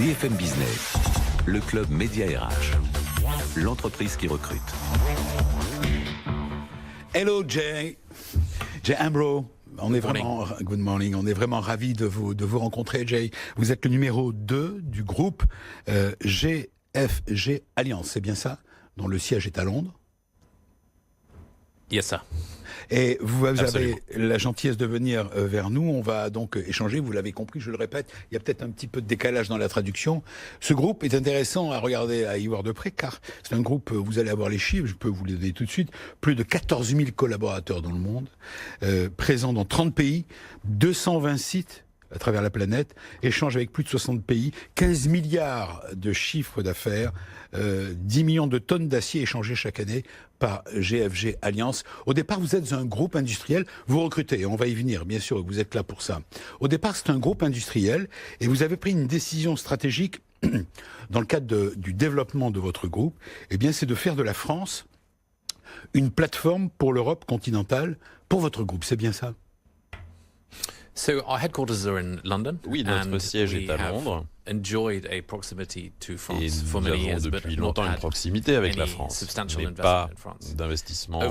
BFM Business, le club Média RH, l'entreprise qui recrute. Hello Jay Hambro. Good morning. On est vraiment ravis de vous rencontrer, Jay. Vous êtes le numéro 2 du groupe GFG Alliance, c'est bien ça, dont le siège est à Londres. Yes, sir. Et vous avez la gentillesse de venir vers nous. On va donc échanger. Vous l'avez compris, je le répète, il y a peut-être un petit peu de décalage dans la traduction. Ce groupe est intéressant à regarder, à y voir de près, car c'est un groupe, vous allez avoir les chiffres, je peux vous les donner tout de suite, plus de 14 000 collaborateurs dans le monde, présents dans 30 pays, 220 sites à travers la planète, échange avec plus de 60 pays, 15 milliards de chiffres d'affaires, 10 millions de tonnes d'acier échangées chaque année par GFG Alliance. Au départ, vous êtes un groupe industriel, vous recrutez, on va y venir, bien sûr, vous êtes là pour ça. Au départ, c'est un groupe industriel et vous avez pris une décision stratégique dans le cadre du développement de votre groupe, eh bien, c'est de faire de la France une plateforme pour l'Europe continentale, pour votre groupe, c'est bien ça ? So our headquarters are in London. Oui, notre siège est à Londres. Enjoyed a proximity to France et for nous many avons years, depuis but longtemps une proximité avec la France, mais pas d'investissement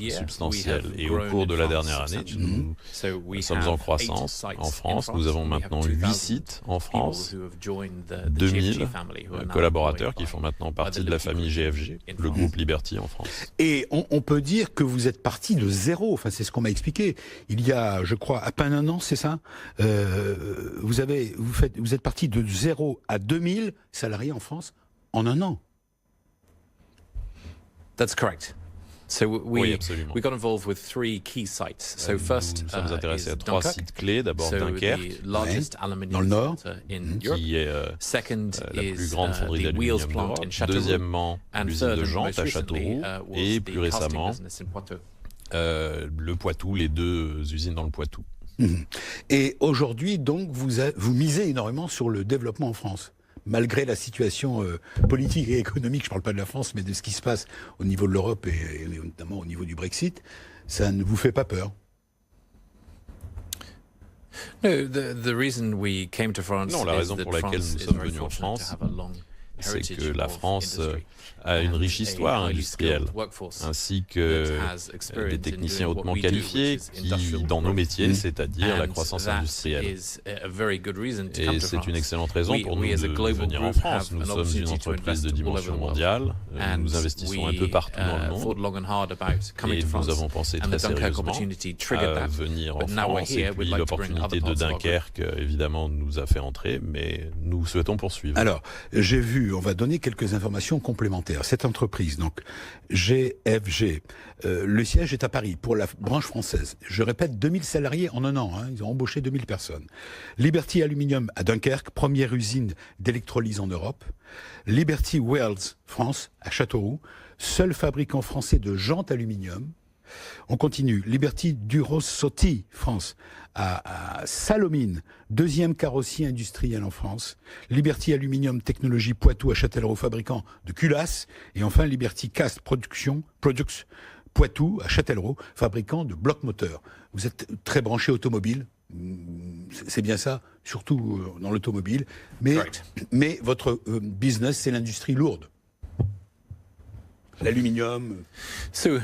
substantiel. Et au cours de la dernière année, nous sommes en croissance en France. Nous avons maintenant 8 sites en France, 2000 collaborateurs qui font maintenant partie de la famille GFG, le groupe Liberty en France. Et on peut dire que vous êtes parti de zéro, enfin c'est ce qu'on m'a expliqué. Il y a, je crois, à peine un an, c'est ça, vous êtes parti de 0 à 2000 salariés en France en un an. That's correct. So oui, we got involved with 3 key sites. So first, nous sommes intéressés à 3 sites clés. D'abord Dunkerque, dans le nord, qui est la plus grande fonderie d'aluminium d'Europe. Deuxièmement, l'usine de Jantes à Châteauroux. Et plus récemment, le Poitou, les 2 usines dans le Poitou. Et aujourd'hui, donc, vous misez énormément sur le développement en France, malgré la situation politique et économique, je ne parle pas de la France, mais de ce qui se passe au niveau de l'Europe et notamment au niveau du Brexit, ça ne vous fait pas peur? Non, la raison pour laquelle nous sommes venus en France, c'est que la France a une riche histoire industrielle, ainsi que des techniciens hautement qualifiés qui, dans nos métiers, c'est-à-dire la croissance industrielle. Et c'est une excellente raison pour nous de venir en France. Nous sommes une entreprise de dimension mondiale, nous investissons un peu partout dans le monde, et nous avons pensé très sérieusement à venir en France, et puis l'opportunité de Dunkerque, évidemment, nous a fait entrer, mais nous souhaitons poursuivre. Alors, j'ai vu, on va donner quelques informations complémentaires. Cette entreprise, donc GFG, le siège est à Paris pour la branche française. Je répète, 2000 salariés en un an, hein, ils ont embauché 2000 personnes. Liberty Aluminium à Dunkerque, première usine d'électrolyse en Europe. Liberty Wells France à Châteauroux, seul fabricant français de jantes aluminium. On continue. Liberty Durosoti France à Salomine, deuxième carrossier industriel en France. Liberty Aluminium Technologie Poitou à Châtellerault, fabricant de culasses. Et enfin Liberty Cast Products Poitou à Châtellerault, fabricant de blocs moteurs. Vous êtes très branché automobile, c'est bien ça, surtout dans l'automobile. Mais votre business, c'est l'industrie lourde. L'aluminium. So,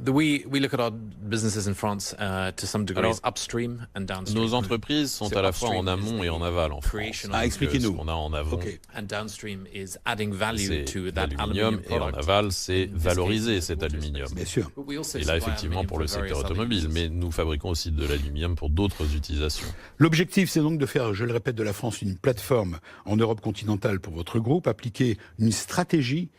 we look at our businesses in France to some degrees upstream and downstream. Nos entreprises sont à la fois en amont et en aval en France. Expliquez-nous. Ce qu'on a en avant, okay. And downstream is adding value to that aluminium, et en aval, c'est valoriser cet aluminium. Bien sûr. Et là, effectivement, pour le secteur automobile, mais nous fabriquons aussi de l'aluminium pour d'autres utilisations. L'objectif, c'est donc de faire, je le répète, de la France une plateforme en Europe continentale pour votre groupe, appliquer une stratégie.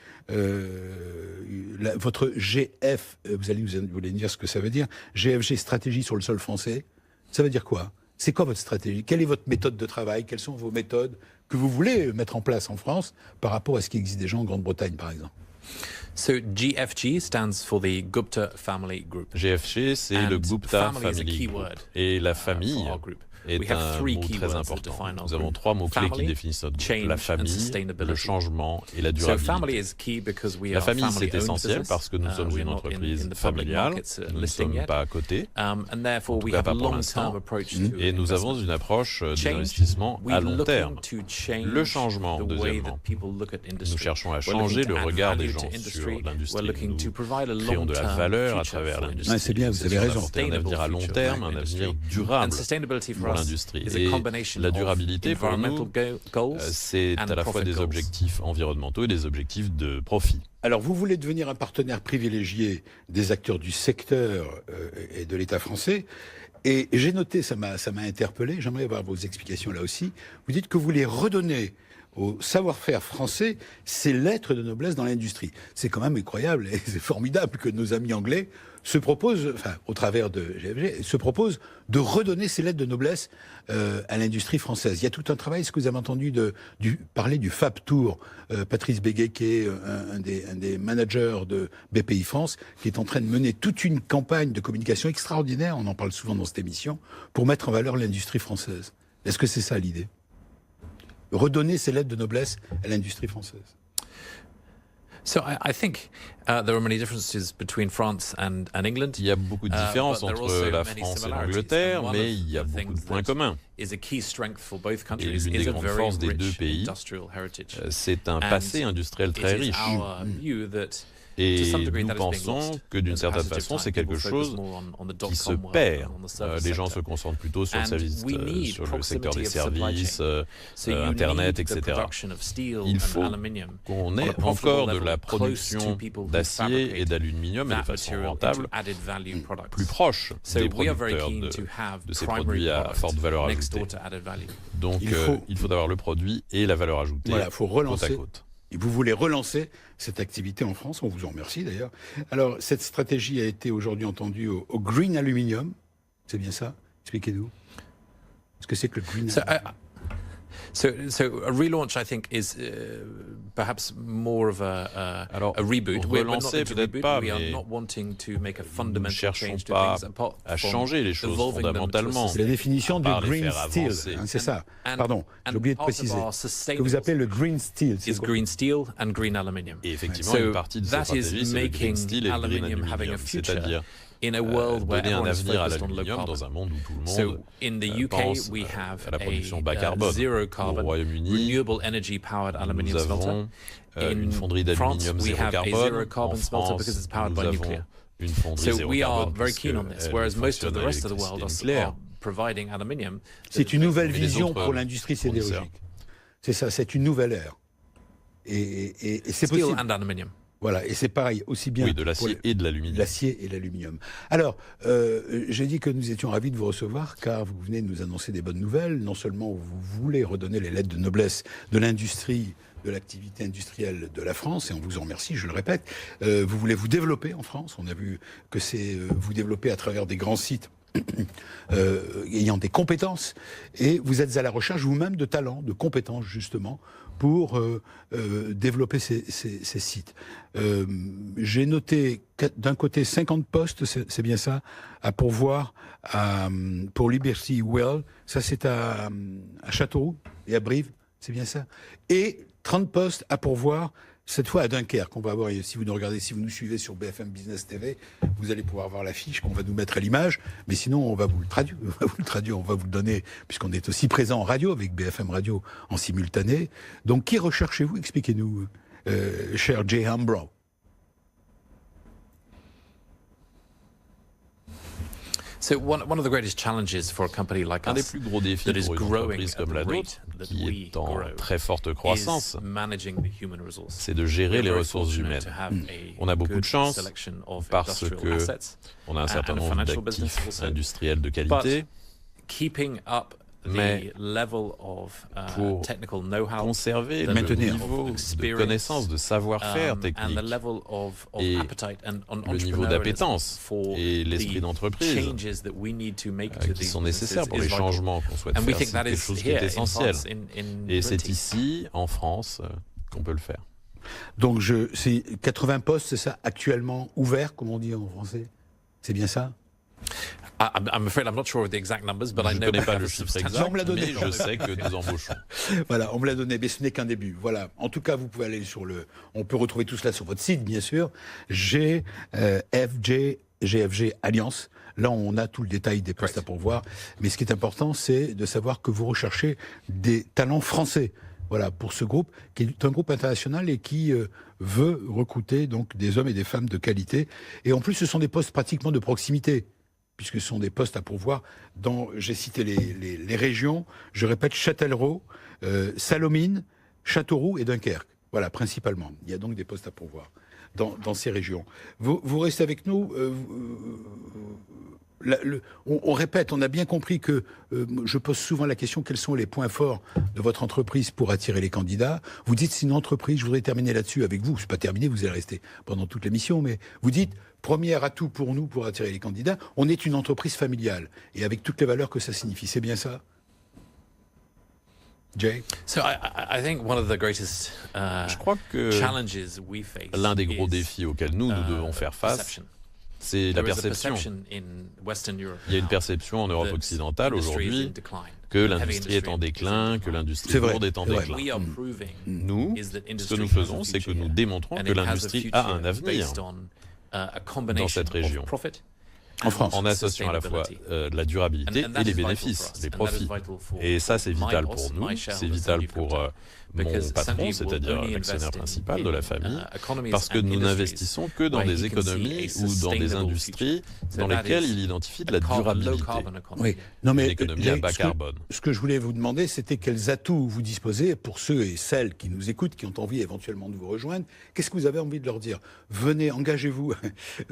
Votre GF, vous allez nous dire ce que ça veut dire, GFG, stratégie sur le sol français, ça veut dire quoi? C'est quoi votre stratégie? Quelle est votre méthode de travail? Quelles sont vos méthodes que vous voulez mettre en place en France par rapport à ce qui existe déjà en Grande-Bretagne, par exemple? So GFG stands for the Gupta Family Group. GFG, c'est le Gupta Family Group. Et la famille est un mot très important. Nous avons 3 mots-clés qui définissent notre groupe: la famille, le changement et la durabilité. La famille, c'est essentiel parce que nous sommes une entreprise familiale, nous ne sommes pas à côté, en tout cas pas pour l'instant, et nous avons une approche d'investissement à long terme. Le changement, deuxièmement. Nous cherchons à changer le regard des gens sur l'industrie. Nous créons de la valeur à travers l'industrie. C'est bien, vous avez raison. C'est un avenir à long terme, un avenir durable pour l'industrie. Et la durabilité, pour nous, c'est à la fois des objectifs environnementaux et des objectifs de profit. Alors, vous voulez devenir un partenaire privilégié des acteurs du secteur et de l'État français. Et j'ai noté, ça m'a interpellé, j'aimerais avoir vos explications là aussi. Vous dites que vous voulez redonner au savoir-faire français ses lettres de noblesse dans l'industrie. C'est quand même incroyable et c'est formidable que nos amis anglais se proposent, enfin, au travers de GFG, se proposent de redonner ces lettres de noblesse à l'industrie française. Il y a tout un travail, est-ce que vous avez entendu parler du Fab Tour, Patrice Béguet, qui est un des managers de BPI France, qui est en train de mener toute une campagne de communication extraordinaire, on en parle souvent dans cette émission, pour mettre en valeur l'industrie française. Est-ce que c'est ça l'idée ? Redonner ces lettres de noblesse à l'industrie française. So I think there are many differences between France and England. Il y a beaucoup de différences entre la France et l'Angleterre, mais il y a beaucoup de points communs. Et l'une des grandes forces des deux pays, c'est un passé industriel très riche. Et nous pensons que d'une certaine façon, c'est quelque chose qui se perd. Les gens se concentrent plutôt sur le secteur des services, Internet, etc. Il faut qu'on ait encore de la production d'acier et d'aluminium, et de façon rentable, plus proche des producteurs de ces produits à forte valeur ajoutée. Donc il faut avoir le produit et la valeur ajoutée côte à côte. Et vous voulez relancer cette activité en France, on vous en remercie d'ailleurs. Alors, cette stratégie a été aujourd'hui entendue au Green Aluminium, c'est bien ça? Expliquez-nous. Qu'est-ce que c'est que le Green Aluminium? So a relaunch, I think, is perhaps more of a reboot. Relancer peut-être pas, mais nous ne cherchons pas à changer les choses fondamentalement. C'est la définition du Green Steel, hein, c'est ça. Pardon, j'ai oublié de préciser. Ce que vous appelez le Green Steel. C'est Green Steel and Green Aluminium. Et effectivement, une partie de cette stratégie, c'est le Green Steel et le Green Aluminium, c'est-à-dire donner un avenir à l'aluminium dans un monde où tout le monde pense à la production bas carbone. Au Royaume-Uni, nous avons une fonderie d'aluminium zéro carbone. En France, nous avons une fonderie zéro carbone parce qu'elle fonctionne à l'électricité nucléaire. C'est une nouvelle vision pour l'industrie sidérurgique. C'est ça, c'est une nouvelle ère. Et c'est possible. Voilà, et c'est pareil, aussi bien de l'acier et de l'aluminium. L'acier et l'aluminium. Alors, j'ai dit que nous étions ravis de vous recevoir, car vous venez de nous annoncer des bonnes nouvelles. Non seulement vous voulez redonner les lettres de noblesse de l'industrie, de l'activité industrielle de la France, et on vous en remercie, je le répète. Vous voulez vous développer en France. On a vu que c'est vous développer à travers des grands sites ayant des compétences, et vous êtes à la recherche vous-même de talents, de compétences justement, pour développer ces sites. J'ai noté d'un côté 50 postes, c'est bien ça, à pourvoir pour Liberty Well, ça c'est à Châteauroux et à Brive, c'est bien ça, et 30 postes à pourvoir cette fois à Dunkerque. On va voir, si vous nous regardez, si vous nous suivez sur BFM Business TV, vous allez pouvoir voir l'affiche qu'on va nous mettre à l'image, mais sinon on va vous le traduire, on va vous le donner, puisqu'on est aussi présent en radio avec BFM Radio en simultané. Donc qui recherchez-vous? Expliquez-nous, cher Jay Hambrough. So one of the greatest challenges for a company like us, un des plus gros défis pour une entreprise comme la nôtre, qui est en très forte croissance, c'est de gérer les ressources humaines. On a beaucoup de chance parce que on a un certain nombre d'actifs industriels de qualité, mais pour conserver le niveau de connaissance, de savoir-faire technique et le niveau d'appétence et l'esprit d'entreprise qui sont nécessaires pour les changements qu'on souhaite faire, c'est quelque chose qui est essentiel. Et c'est ici, en France, qu'on peut le faire. Donc c'est 80 postes, c'est ça, actuellement ouverts, comme on dit en français? C'est bien ça? I'm afraid I'm not sure of the exact numbers, but I know je ne connais pas le chiffre exact, mais je sais que nous embauchons. Voilà, on me l'a donné, mais ce n'est qu'un début. Voilà. En tout cas, vous pouvez aller on peut retrouver tout cela sur votre site, bien sûr. GFG Alliance. Là, on a tout le détail des postes à pourvoir. Mais ce qui est important, c'est de savoir que vous recherchez des talents français. Voilà, pour ce groupe, qui est un groupe international et qui veut recruter donc des hommes et des femmes de qualité. Et en plus, ce sont des postes pratiquement de proximité, puisque ce sont des postes à pourvoir dans, j'ai cité les régions, je répète, Châtellerault, Salomine, Châteauroux et Dunkerque. Voilà, principalement. Il y a donc des postes à pourvoir dans ces régions. Vous restez avec nous. On répète, on a bien compris que je pose souvent la question, quels sont les points forts de votre entreprise pour attirer les candidats? Vous dites, c'est une entreprise, je voudrais terminer là-dessus avec vous, c'est pas terminé, vous allez rester pendant toute l'émission, mais vous dites, premier atout pour nous pour attirer les candidats, on est une entreprise familiale, et avec toutes les valeurs que ça signifie, c'est bien ça? Jay? So I think one of the greatest je crois que l'un des gros défis auxquels nous devons faire face, c'est la perception. Il y a une perception en Europe occidentale aujourd'hui que l'industrie est en déclin, que l'industrie lourde est en déclin. Nous, ce que nous faisons, c'est que nous démontrons que l'industrie a un avenir dans cette région. En France. En associant à la fois la durabilité et les bénéfices, les profits. Et ça, c'est vital pour nous, c'est vital pour mon patron, c'est-à-dire l'actionnaire principal de la famille, parce que nous n'investissons que dans des économies ou dans des industries dans lesquelles il identifie de la durabilité. Oui. Non, mais une économie à bas carbone. Ce que je voulais vous demander, c'était quels atouts vous disposez pour ceux et celles qui nous écoutent, qui ont envie éventuellement de vous rejoindre. Qu'est-ce que vous avez envie de leur dire? Venez, engagez-vous,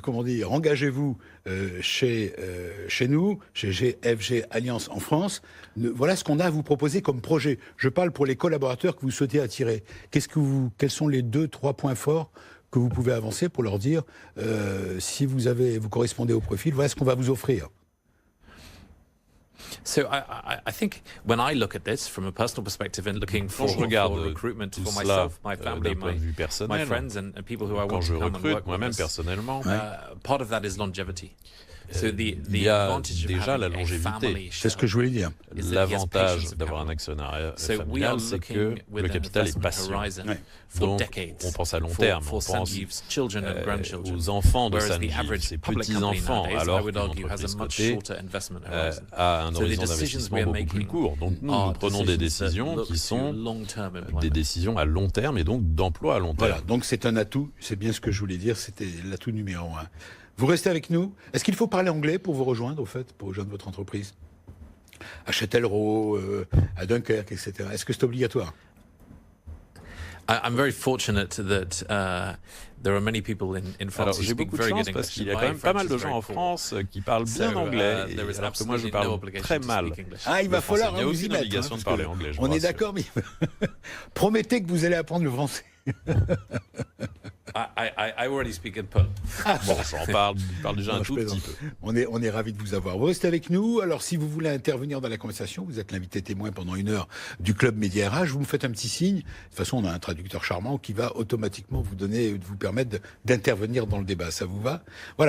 comment dire, engagez-vous chez nous, chez GFG Alliance en France. Voilà ce qu'on a à vous proposer comme projet. Je parle pour les collaborateurs que vous souhaitez attirer. Quels sont les 2-3 points forts que vous pouvez avancer pour leur dire si vous correspondez au profil, voilà ce qu'on va vous offrir? So I think when I look at this from a personal perspective and looking for recruitment for myself, my family, my friends and people who I want to come and work with us, part of that is longevity. Il y a déjà la longévité. C'est ce que je voulais dire. L'avantage d'avoir un actionnariat familial, c'est que le capital est patient. Donc, on pense à long terme, on pense aux enfants de Sanjeev, ses petits-enfants, alors qu'une entreprise cotée a un horizon d'investissement beaucoup plus court. Donc nous prenons des décisions qui sont des décisions à long terme et donc d'emploi à long terme. Voilà, donc c'est un atout, c'est bien ce que je voulais dire, c'était l'atout numéro 1. Vous restez avec nous. Est-ce qu'il faut parler anglais pour vous rejoindre, au fait, pour rejoindre votre entreprise? À Châtellerault, à Dunkerque, etc. Est-ce que c'est obligatoire? I'm very fortunate that there are many people in France who speak very good English. Parce qu'il y a quand même pas mal de gens en France qui parlent bien anglais, alors que moi je parle très mal. Ah, il va falloir vous y mettre. Il n'y a aucune obligation de parler anglais. On est d'accord, mais promettez que vous allez apprendre le français. I already speak in Perl. Bon, j'en parle déjà un tout petit peu. On est ravis de vous avoir. Vous restez avec nous. Alors, si vous voulez intervenir dans la conversation, vous êtes l'invité témoin pendant 1 heure du Club Média RH. Vous me faites un petit signe. De toute façon, on a un traducteur charmant qui va automatiquement vous permettre d'intervenir dans le débat. Ça vous va? Voilà.